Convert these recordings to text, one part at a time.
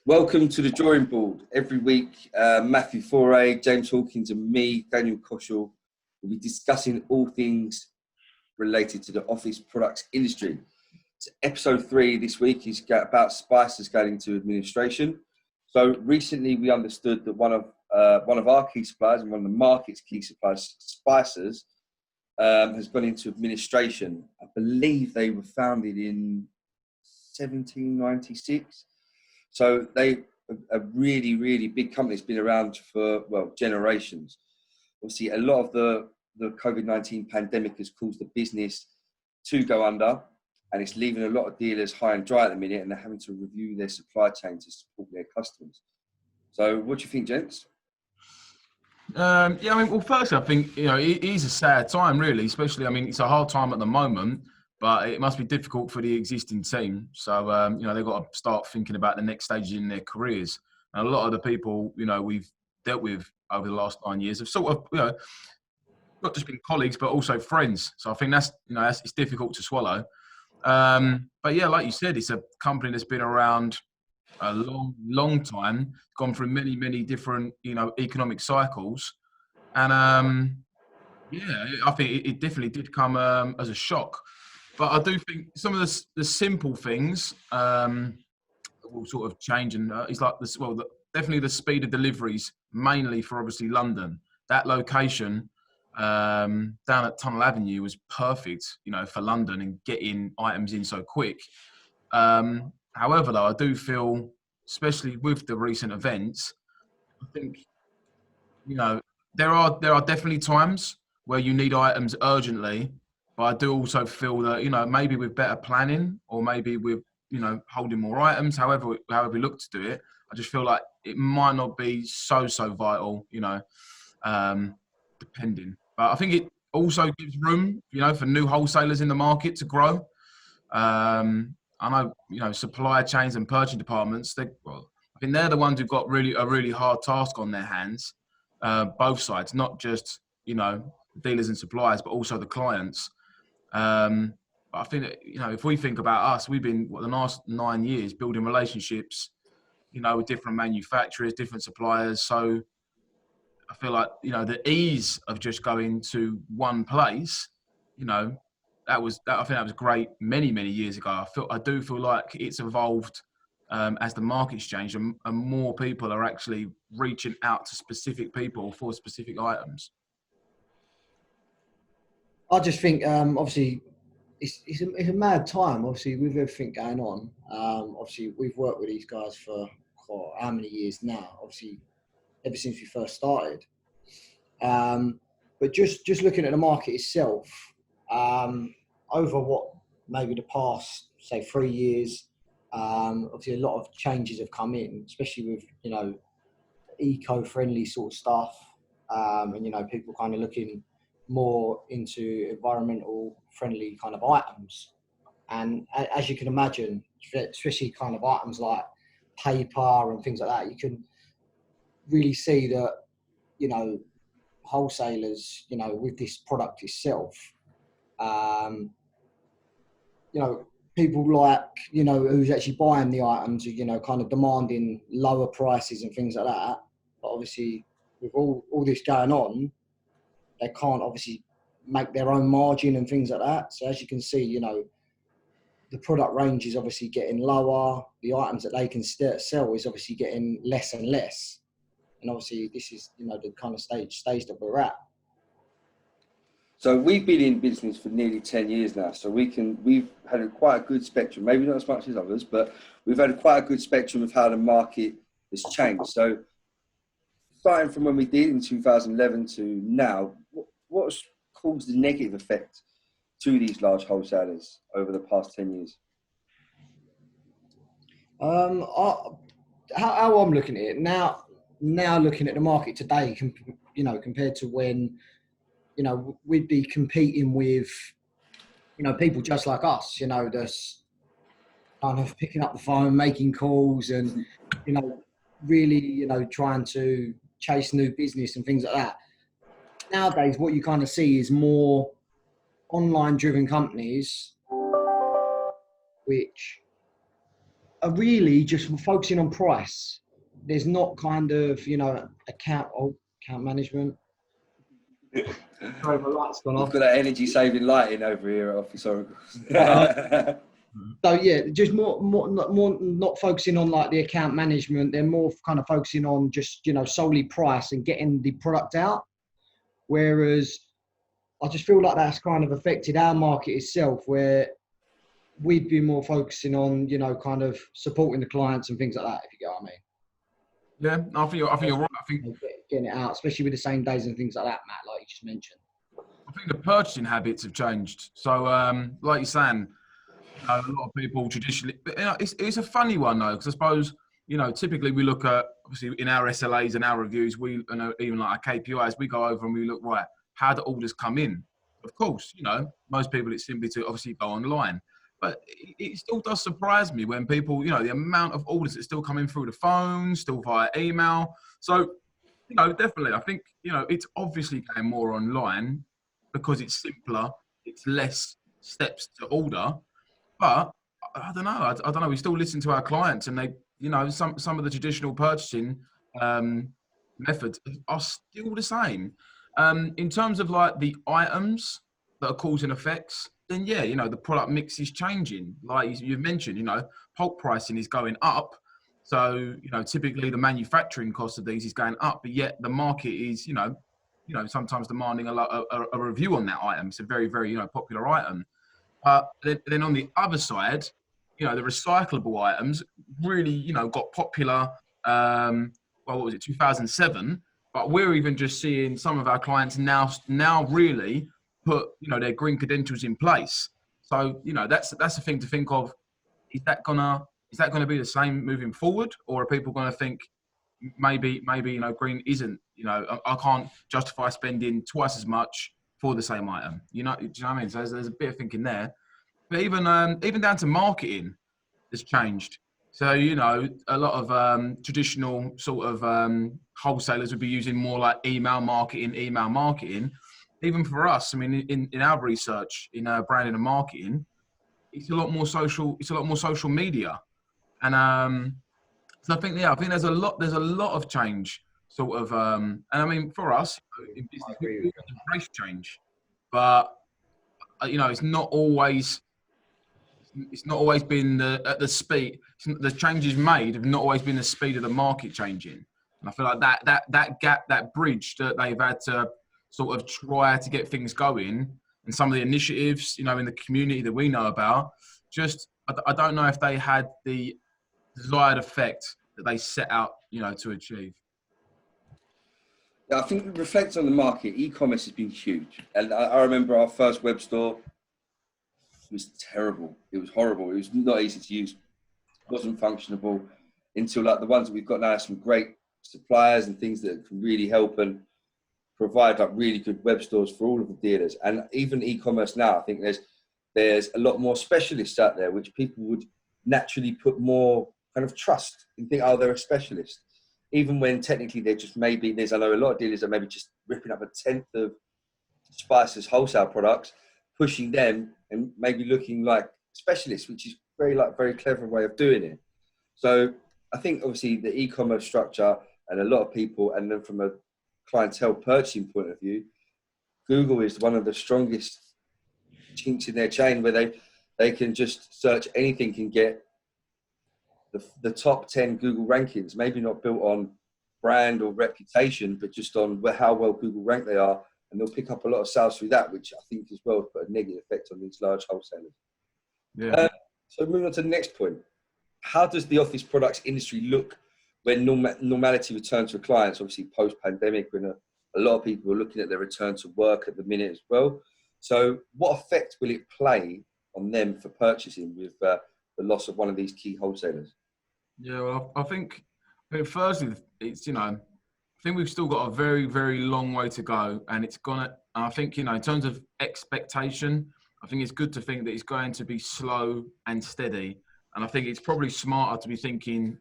Welcome to the drawing board. Every week, Matthew Foray, James Hawkins and me, Daniel Koshel, will be discussing all things related to the office products industry. So episode 3 this week is about spices going into administration. So recently we understood that one of our key suppliers and one of the market's key suppliers, spices, has gone into administration. I believe they were founded in 1796. So they a really, really big company. It's been around for, generations. Obviously, a lot of the COVID-19 pandemic has caused the business to go under, and it's leaving a lot of dealers high and dry at the minute, and they're having to review their supply chain to support their customers. So what do you think, gents? Firstly, I think, it is a sad time, really, especially, it's a hard time at the moment, but it must be difficult for the existing team. So, they've got to start thinking about the next stages in their careers. And a lot of the people, we've dealt with over the last 9 years have sort of, not just been colleagues, but also friends. So I think it's difficult to swallow. But yeah, like you said, it's a company that's been around a long time, gone through many different, economic cycles. And I think it definitely did come as a shock. But I do think some of the simple things will sort of change, and it's like this. Well, definitely the speed of deliveries, mainly for obviously London. That location down at Tunnel Avenue was perfect, for London and getting items in so quick. However, though, I do feel, especially with the recent events, I think, there are definitely times where you need items urgently. But I do also feel that, maybe with better planning or maybe with, holding more items, however we look to do it, I just feel like it might not be so vital, depending. But I think it also gives room, for new wholesalers in the market to grow. I know, supply chains and purchasing departments, I think they're the ones who've got a really hard task on their hands, both sides, not just, dealers and suppliers, but also the clients. But I think that, if we think about us, we've been the last 9 years building relationships, with different manufacturers, different suppliers. So I feel like, the ease of just going to one place, I think that was great many years ago. I do feel like it's evolved as the market's changed, and more people are actually reaching out to specific people for specific items. I just think, obviously, it's a mad time, obviously, with everything going on. Obviously, we've worked with these guys for how many years now? Obviously, ever since we first started. But just looking at the market itself, over what maybe the past, say, 3 years, obviously a lot of changes have come in, especially with, eco-friendly sort of stuff, and, people kind of looking more into environmental friendly kind of items. And as you can imagine, especially kind of items like paper and things like that, you can really see that, wholesalers, with this product itself, people like, who's actually buying the items, kind of demanding lower prices and things like that. But obviously with all this going on, they can't obviously make their own margin and things like that. So as you can see, the product range is obviously getting lower. The items that they can sell is obviously getting less and less. And obviously this is, the kind of stage that we're at. So we've been in business for nearly 10 years now. So we've had quite a good spectrum, maybe not as much as others, but we've had quite a good spectrum of how the market has changed. So starting from when we did in 2011 to now, what's caused the negative effect to these large wholesalers over the past 10 years? How I'm looking at it now, looking at the market today, compared to when, we'd be competing with, people just like us, that's kind of picking up the phone, making calls and, really, trying to chase new business and things like that. Nowadays, what you kind of see is more online driven companies, which are really just focusing on price. There's not kind of, account management. Sorry, my light's gone We've off. got that energy saving lighting over here at Office Oracles. So yeah, just more not focusing on like the account management. They're more kind of focusing on just, solely price and getting the product out. Whereas I just feel like that's kind of affected our market itself, where we'd be more focusing on, kind of supporting the clients and things like that, if you get what I mean. Yeah, I think you're right. Getting it out, especially with the same days and things like that, Matt, like you just mentioned. I think the purchasing habits have changed. So, like you're saying, a lot of people traditionally, but, it's a funny one though, because I suppose, typically we look at, obviously in our SLAs and our reviews, even like our KPIs, we go over and we look, right, how do orders come in? Of course, most people it's simply to obviously go online. But it still does surprise me when people, the amount of orders that still coming through the phone, still via email. So, definitely, I think, it's obviously going more online because it's simpler, it's less steps to order. But I don't know. I don't know. We still listen to our clients, and they, some of the traditional purchasing methods are still the same. In terms of like the items that are causing effects, then yeah, the product mix is changing. Like you've mentioned, pulp pricing is going up. So, typically the manufacturing cost of these is going up, but yet the market is, sometimes demanding a review on that item. It's a very, very, popular item. Then on the other side, the recyclable items really, got popular. What was it, 2007? But we're even just seeing some of our clients now really put, their green credentials in place. So, that's the thing to think of. Is that gonna be the same moving forward, or are people gonna think maybe green isn't? I can't justify spending twice as much for the same item. Do you know what I mean? So there's a bit of thinking there. But even down to marketing has changed. So, a lot of traditional sort of wholesalers would be using more like email marketing. Even for us, I mean, in our research, in branding and marketing, it's a lot more social media. And so I think there's a lot of change sort of, and I mean, for us in business, we embrace change, but it's not always been at the speed. The changes made have not always been the speed of the market changing. And I feel like that gap, that bridge that they've had to sort of try to get things going, and some of the initiatives, in the community that we know about, just I don't know if they had the desired effect that they set out, to achieve. Yeah, I think reflect on the market. E-commerce has been huge, and I remember our first web store. It was terrible. It was horrible. It was not easy to use. It wasn't functionable until like the ones that we've got now, some great suppliers and things that can really help and provide like really good web stores for all of the dealers. And even e-commerce now, I think there's a lot more specialists out there, which people would naturally put more kind of trust and think, oh, they're a specialist. Even when technically they're just I know a lot of dealers are maybe just ripping up 1/10 of Spice's wholesale products, pushing them and maybe looking like specialists, which is very clever way of doing it. So I think obviously the e-commerce structure and a lot of people, and then from a clientele purchasing point of view, Google is one of the strongest chinks in their chain, where they can just search anything and get the top 10 Google rankings, maybe not built on brand or reputation, but just on how well Google rank they are. And they'll pick up a lot of sales through that, which I think as well put a negative effect on these large wholesalers. Yeah. So moving on to the next point. How does the office products industry look when normality returns for clients? Obviously post-pandemic, when a lot of people are looking at their return to work at the minute as well. So what effect will it play on them for purchasing with the loss of one of these key wholesalers? Yeah, well, I think firstly, it's, I think we've still got a very, very long way to go, and I think, in terms of expectation, I think it's good to think that it's going to be slow and steady. And I think it's probably smarter to be thinking,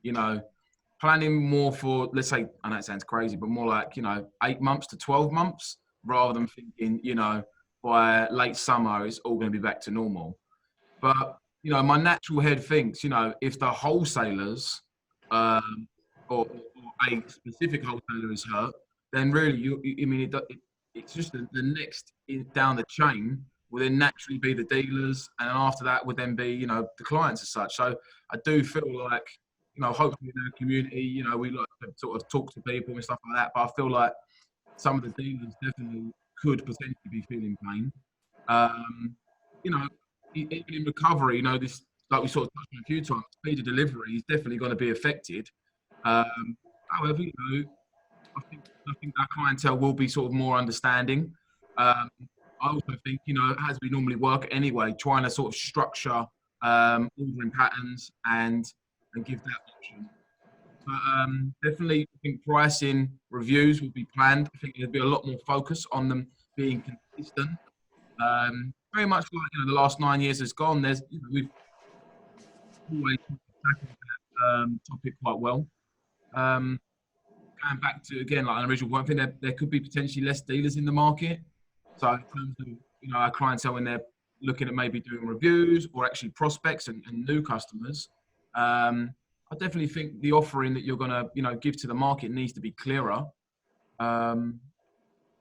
planning more for, let's say, I know it sounds crazy, but more like, 8 months to 12 months, rather than thinking, by late summer, it's all going to be back to normal. But my natural head thinks, if the wholesalers or a specific wholesaler is hurt, then really, it's just the next down the chain will then naturally be the dealers, and after that would then be, the clients as such. So I do feel like, hopefully in our community, we like to sort of talk to people and stuff like that, but I feel like some of the dealers definitely could potentially be feeling pain. You know, in recovery, this, like we sort of touched on a few times, speed of delivery is definitely going to be affected. However, I think our clientele will be sort of more understanding. I also think, as we normally work anyway, trying to sort of structure ordering patterns and give that option. But definitely, I think pricing reviews will be planned. I think there'll be a lot more focus on them being consistent. Very much like the last 9 years has gone. There's we've always tackled that topic quite well. Going back to again like an original point, I think there could be potentially less dealers in the market. So in terms of our clientele when they're looking at maybe doing reviews or actually prospects and new customers, I definitely think the offering that you're going to give to the market needs to be clearer. Yeah,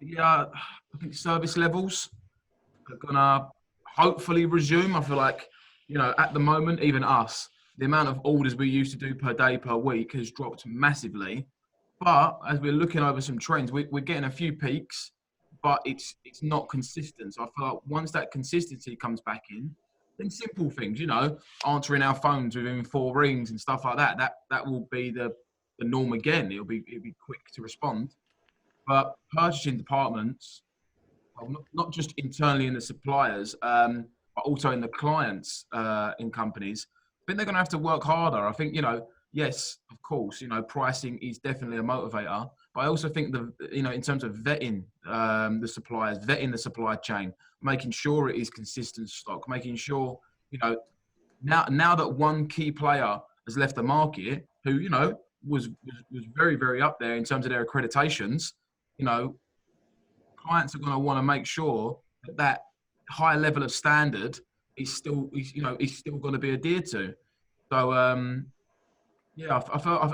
I think service levels are going to hopefully resume. I feel like at the moment, even us, the amount of orders we used to do per day, per week has dropped massively. But as we're looking over some trends, we're getting a few peaks, but it's not consistent. So I feel like once that consistency comes back in, then simple things, answering our phones within 4 rings and stuff like that, that will be the norm again. It'll be quick to respond. But purchasing departments, well, not just internally in the suppliers, but also in the clients in companies, I think they're going to have to work harder. I think, yes, of course, pricing is definitely a motivator. But I also think in terms of vetting the suppliers, vetting the supply chain, making sure it is consistent stock, making sure, now that one key player has left the market, who, was very, very up there in terms of their accreditations, clients are going to want to make sure that high level of standard is still going to be adhered to. So, I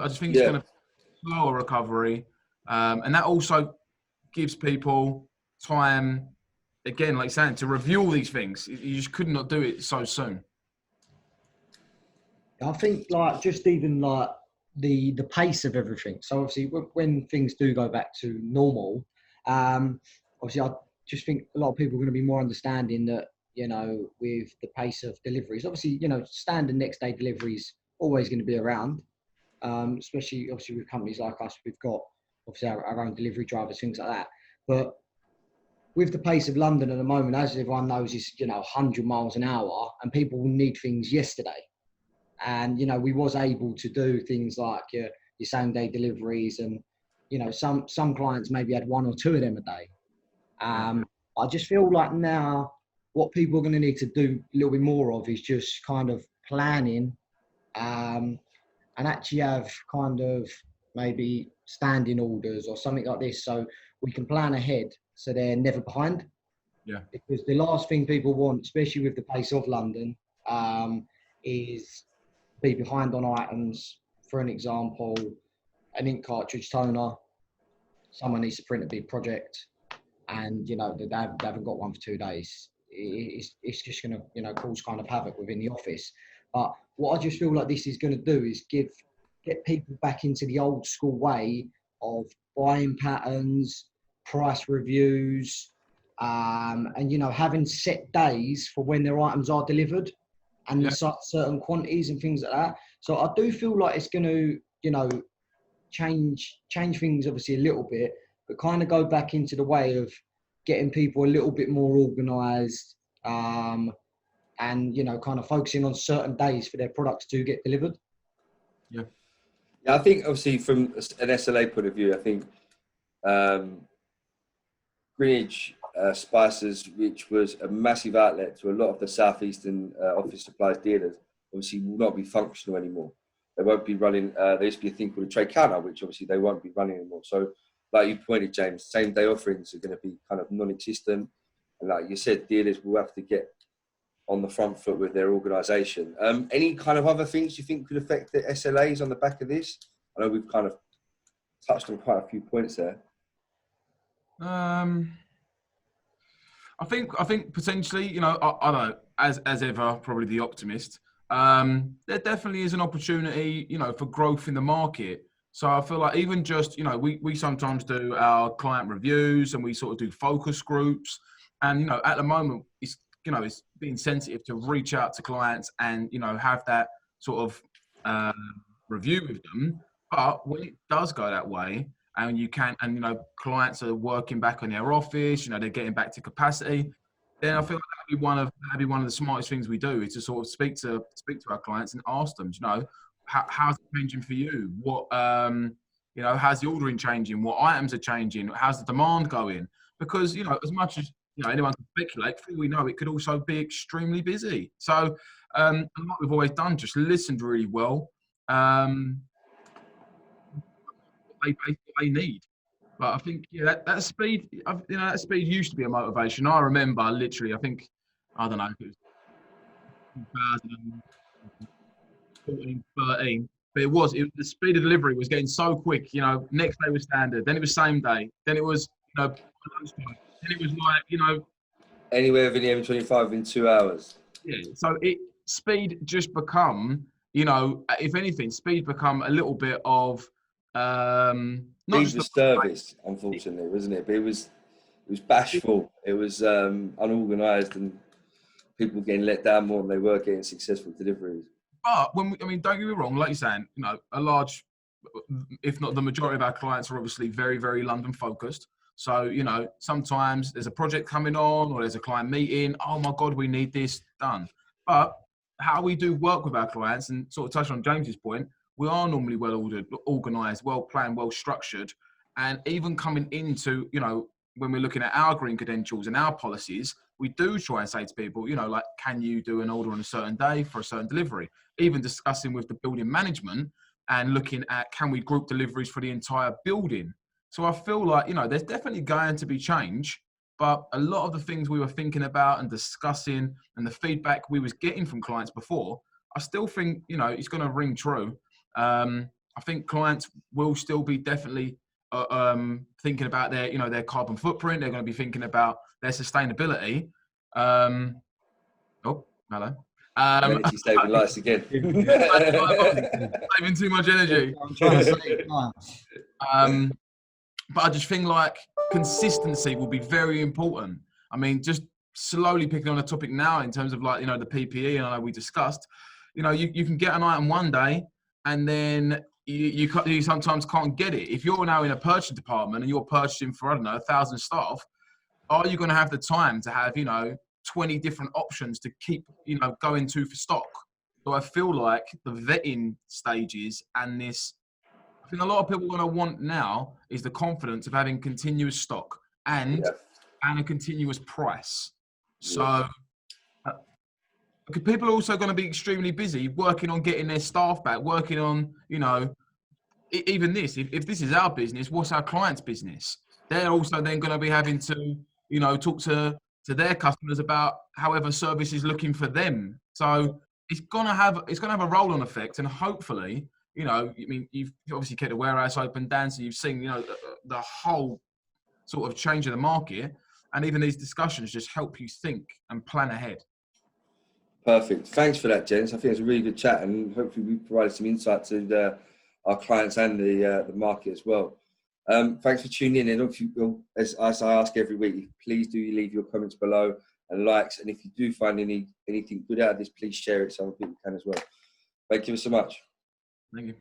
just think it's going to be a slower recovery. And that also gives people time, again, like saying, to review all these things. You just could not do it so soon. I think just even the pace of everything. So obviously when things do go back to normal, obviously I just think a lot of people are going to be more understanding that, with the pace of deliveries, obviously, standard next day deliveries always going to be around, especially obviously with companies like us, we've got obviously our own delivery drivers, things like that. But with the pace of London at the moment, as everyone knows, is 100 miles an hour, and people need things yesterday. And we was able to do things like your same day deliveries, and some clients maybe had 1 or 2 of them a day. I just feel like now what people are going to need to do a little bit more of is just kind of planning, and actually have kind of maybe standing orders or something like this, so we can plan ahead so they're never behind. Yeah. Because the last thing people want, especially with the pace of London, is be behind on items. For an example, an ink cartridge toner, someone needs to print a big project, and they haven't got one for 2 days. It's just going to cause kind of havoc within the office. But what I just feel like this is going to do is get people back into the old school way of buying patterns, price reviews, and having set days for when their items are delivered, and certain quantities and things like that. So I do feel like it's going to, change things obviously a little bit, but kind of go back into the way of getting people a little bit more organised, and kind of focusing on certain days for their products to get delivered. Yeah, I think obviously from an SLA point of view, I think Greenwich Spices, which was a massive outlet to a lot of the southeastern office supplies dealers, obviously will not be functional anymore. They won't be running. There used to be a thing called a trade counter, which obviously they won't be running anymore. So, like you pointed, James, same day offerings are going to be kind of non-existent. And like you said, dealers will have to get on the front foot with their organisation. Any kind of other things you think could affect the SLAs on the back of this? I know we've kind of touched on quite a few points there. I think potentially, you know, I don't know, as ever, probably the optimist. There definitely is an opportunity, you know, for growth in the market. So I feel like even just, you know, we sometimes do our client reviews and we sort of do focus groups. And, you know, at the moment, it's, you know, it's being sensitive to reach out to clients and, you know, have that sort of review with them. But when it does go that way, and you can, and you know, clients are working back on their office, you know, they're getting back to capacity, then I feel like that'd be one of the smartest things we do is to sort of speak to our clients and ask them, you know, how's it changing for you? What you know, how's the ordering changing? What items are changing? How's the demand going? Because, you know, as much as, you know, anyone can speculate, for all we know, it could also be extremely busy. So and what we've always done, just listened really well. What they need. But I think, yeah, that speed, you know, that speed used to be a motivation. I remember literally, I think, I don't know, if it was 2014, 13, but the speed of delivery was getting so quick. You know, next day was standard, then it was same day, then it was, you know, lunchtime, then it was like, you know, Anywhere within the M25 in 2 hours. yeah. So speed just become, you know, if anything, speed become a little bit of not Speed just was service, unfortunately, wasn't it? But it was bashful. It was unorganised, and people getting let down more than they were getting successful deliveries. But I mean, don't get me wrong, like you're saying, you know, a large, if not the majority of our clients are obviously very, very London focused. So, you know, sometimes there's a project coming on or there's a client meeting. Oh my God, we need this done. But how we do work with our clients, and sort of touch on James's point, we are normally well ordered, organised, well planned, well structured. And even coming into, you know, when we're looking at our green credentials and our policies, we do try and say to people, you know, like, can you do an order on a certain day for a certain delivery? Even discussing with the building management and looking at, can we group deliveries for the entire building? So I feel like, you know, there's definitely going to be change, but a lot of the things we were thinking about and discussing and the feedback we was getting from clients before, I still think, you know, it's going to ring true. I think clients will still be definitely thinking about their, you know, their carbon footprint. They're going to be thinking about their sustainability. Oh, hello. Energy saving lights again. Saving too much energy. I'm trying to save time. But I just think like consistency will be very important. I mean, just slowly picking on a topic now in terms of like, you know, the PPE, and I know we discussed, you know, you can get an item one day and then you sometimes can't get it. If you're now in a purchasing department and you're purchasing for, I don't know, 1,000 staff, are you going to have the time to have, you know, 20 different options to keep, you know, going to for stock? So I feel like the vetting stages and this, I think a lot of people are going to want now is the confidence of having continuous stock and a continuous price. So people are also going to be extremely busy working on getting their staff back, working on, you know, even this, if this is our business, what's our client's business? They're also then going to be having to, you know, talk to their customers about however service is looking for them. So it's going to have a roll-on effect, and hopefully, you know, I mean, you've obviously kept the warehouse open, Dan, so you've seen, you know, the whole sort of change of the market, and even these discussions just help you think and plan ahead. Perfect. Thanks for that, gents. I think it's a really good chat, and hopefully we provided some insight to our clients and the market as well. Thanks for tuning in. And if you, as I ask every week, please do leave your comments below and likes. And if you do find anything good out of this, please share it so other people can as well. Thank you so much. Thank you.